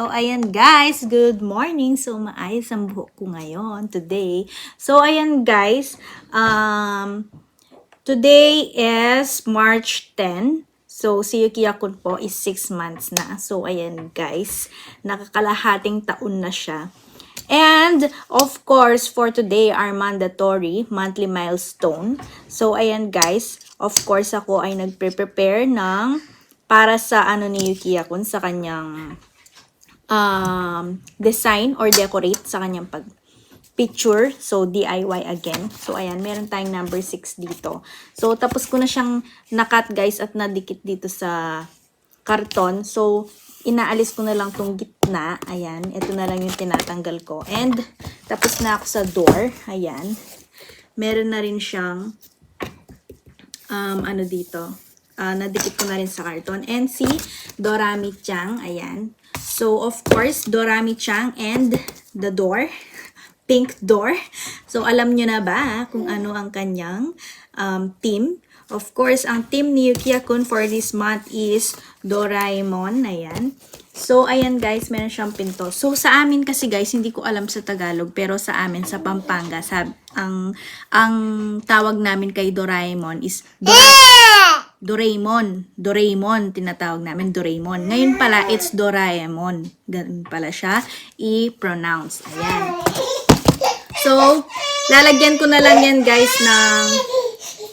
So, ayan guys, good morning. So, maayos ang buhok ko ngayon, today. So, ayan guys, today is March 10. So, si Yuki Yakun po is 6 months na. So, ayan guys, nakakalahating taon na siya. And, of course, for today, our mandatory monthly milestone. So, ayan guys, of course, ako ay nagpe-prepare ng para sa ano ni Yuki Yakun, sa kanyang design or decorate sa kanyang picture. So, DIY again. So, ayan, meron tayong number 6 dito. So, tapos ko na siyang nakat guys at nadikit dito sa karton. So, inaalis ko na lang tong gitna. Ayan, ito na lang yung tinatanggal ko. And, tapos na ako sa door. Ayan. Meron na rin siyang ano dito. Nadikit ko na rin sa karton. And si Dorami-chan. Ayan. So, of course, Dorami-chan and the door. Pink door. So, alam nyo na ba kung ano ang kanyang theme? Of course, ang theme ni Yuki Yakun for this month is Doraemon. Ayan. So, ayan guys, meron siyang pinto. So, sa amin kasi guys, hindi ko alam sa Tagalog, pero sa amin, sa Pampanga, ang tawag namin kay Doraemon is Doraemon, tinatawag namin Doraemon. Ngayon pala, it's Doraemon. Ganun pala siya i-pronounce. Ayan. So, lalagyan ko na lang yan guys ng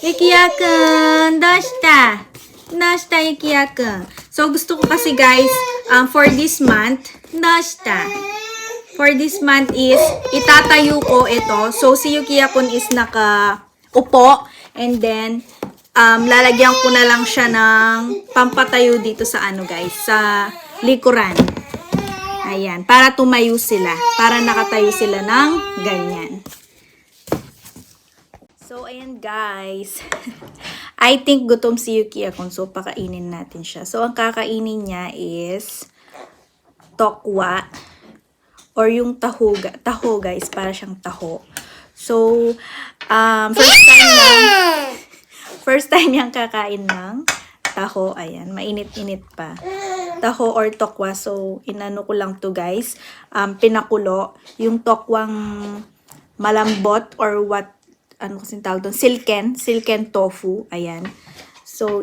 Yuki Yakun, doshita? Doshita, Yuki Yakun. So, gusto ko kasi guys, for this month, doshita? For this month is, itatayo ko ito. So, si Yuki Yakun is naka-upo. And then, lalagyan ko na lang siya ng pampatayo dito sa ano guys, sa likuran. Ayan, para tumayo sila. Para nakatayo sila ng ganyan. So, ayan guys. I think gutom si Yuki Yakun. So, pakainin natin siya. So, ang kakainin niya is tokwa. Or yung taho. Taho guys, para siyang taho. So, first time niyang kakain ng taho. Ayan, mainit-init pa. Taho or tokwa. So, inano ko lang to guys. Pinakulo. Yung tokwang malambot or what, ano kasing tawag doon? Silken tofu. Ayan. So,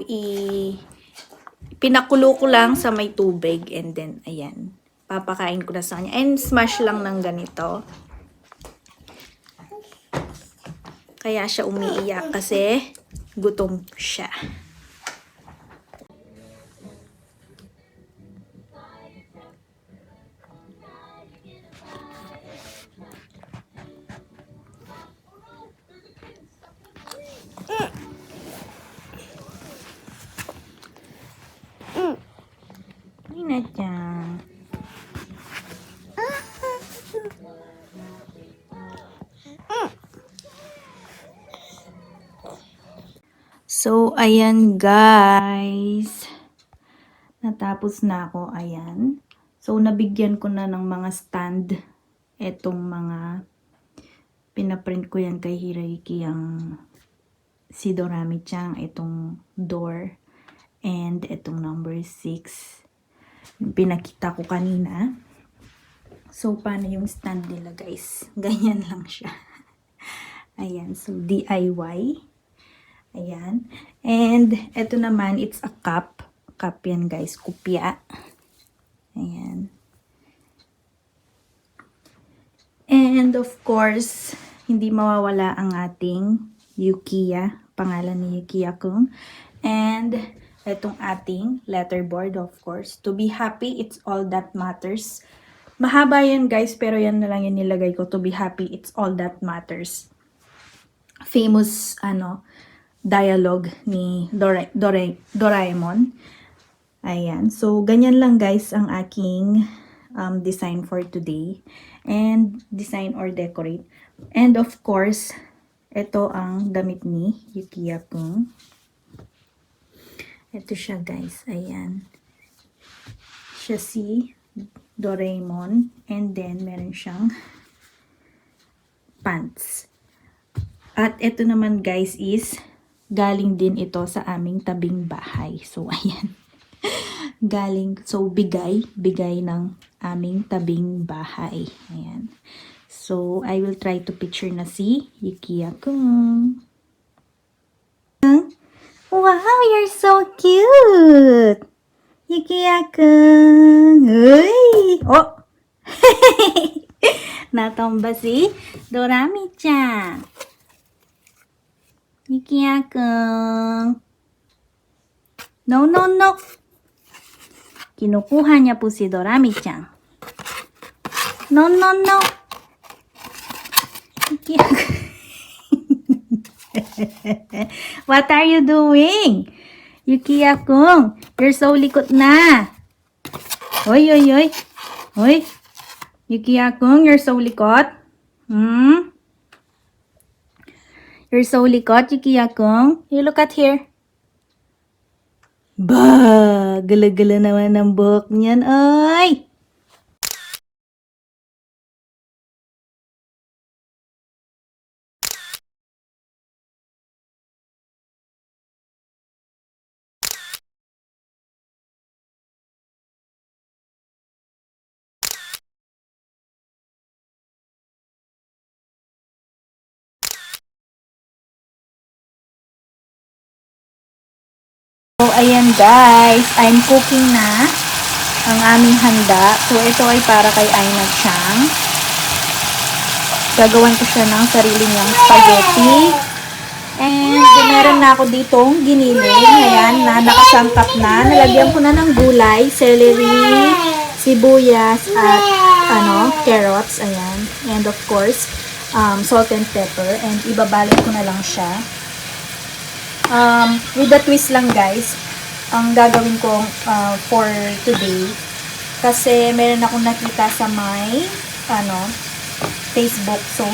pinakulo ko lang sa may tubig. And then, ayan. Papakain ko na sa kanya. And smash lang ng ganito. Kaya siya umiiyak kasi gutom siya. Ninadyan. So, ayan guys. Natapos na ako. Ayan. So, nabigyan ko na ng mga stand. Etong mga pinaprint ko yan kay Hiroyuki, ang si Dorami-chan, itong door. And itong number 6. Yung pinakita ko kanina. So, paano yung stand nila guys? Ganyan lang siya. Ayan. So, DIY. Ayan. And, ito naman, it's a cup. Cup yan guys. Kupya. Ayan. And, of course, hindi mawawala ang ating Yukiya. Pangalan ni Yuki Yakun. And, itong ating letterboard, of course. To be happy, it's all that matters. Mahaba yan guys, pero yan na lang yung nilagay ko. To be happy, it's all that matters. Famous, dialogue ni Doraemon. Ayan. So, ganyan lang guys ang aking design for today. And design or decorate. And of course, ito ang damit ni Yuki Yakun. Ito siya guys. Ayan. Siya si Doraemon. And then, meron siyang pants. At ito naman guys is galing din ito sa aming tabing bahay. So, ayan. Galing, so bigay ng aming tabing bahay. Ayan. So, I will try to picture na si Yukiya-kun. Wow, you're so cute! Yukiya-kun! Uy! Oh! Natomba si Dorami-chan. Yukiya-kun. No, no, no! Kinukuha niya po si Dorami-chan. No, no, no! Yukiya-kun. What are you doing? Yukiya-kun, you're so likot na. Oy, oy, oy. Oy. Yukiya-kun, you're so likot. You're so likot, Yukiya-kun. You look at here. Ba, gala-gala naman ang buhok niyan, ay. So, ayan guys, I'm cooking na ang aming handa. So, ito ay para kay Aina Chang. Gagawan ko siya ng sarili niyang spaghetti. And, meron na ako ditong giniling. Ayan, na nakasangkap na. Nalagyan ko na ng gulay, celery, sibuyas, at carrots. Ayan. And of course, salt and pepper. And ibabalot ko na lang siya. With the twist lang guys, ang gagawin ko for today, kasi meron akong nakita sa my Facebook, so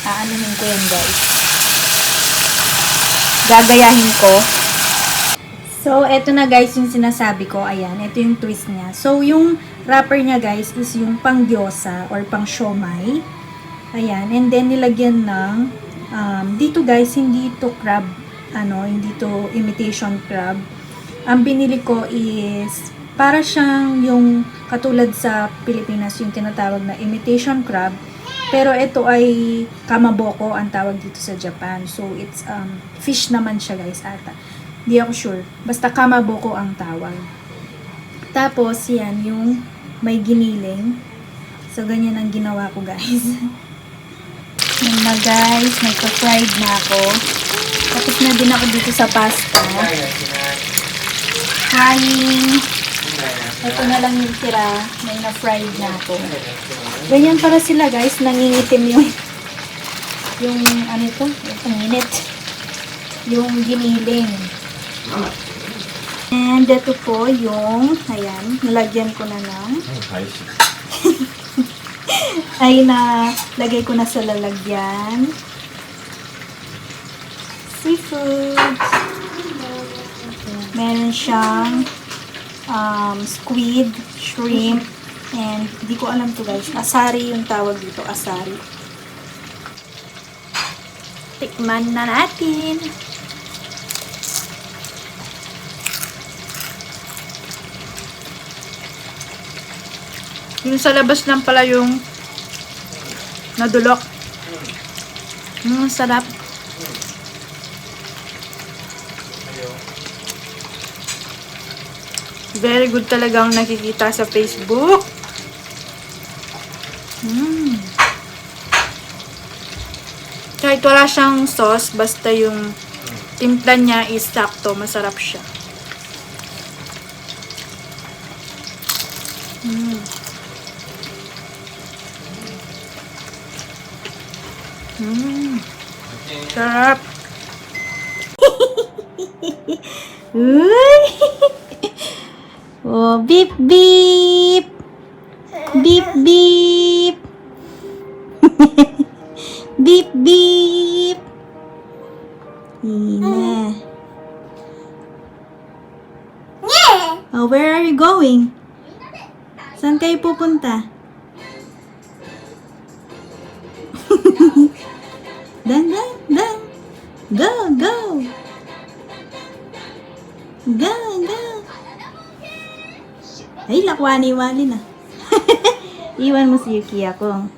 aanuhin ko yan guys, gagayahin ko. So eto na guys yung sinasabi ko. Ayan, ito yung twist niya. So yung wrapper niya guys is yung pang gyoza or pang siomai. Ayan, and then nilagyan ng dito guys, hindi ito crab, hindi ito imitation crab. Ang binili ko is para siyang yung katulad sa Pilipinas yung tinatawag na imitation crab, pero ito ay kamaboko ang tawag dito sa Japan. So it's fish naman siya guys ata. Hindi ako sure. Basta kamaboko ang tawag. Tapos yan yung may giniling. So ganyan ang ginawa ko guys. Yan na guys, nagka-fried na ako. Tapos na din ako dito sa pasta. Kanin. Ito na lang yung tira. May na-fried na ako. Ganyan para sila guys, nangingitim yung ano ito? Ang init. Yung giniling. And ito po yung, ayan, nalagyan ko na ng ay lagay ko na sa lalagyan. Seafood. Meron siyang squid, shrimp, and hindi ko alam to guys. Asari yung tawag dito, asari. Tikman na natin. Yung sa labas lang pala yung nadulok. Sarap. Very good talaga ang nakikita sa Facebook. Kahit wala siyang sauce, basta yung timpla niya is sakto, masarap siya. Sarap. Uy! Oh, beep beep. Beep beep. Beep beep. Ina. Oh, where are you going? Saan kayo pupunta? Dan. Go, go. Ga. Ay, lakwani-wali na. Iwan mo si Yuki ako.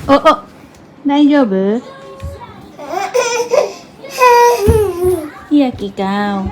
Oh, 大丈夫？ひやきか。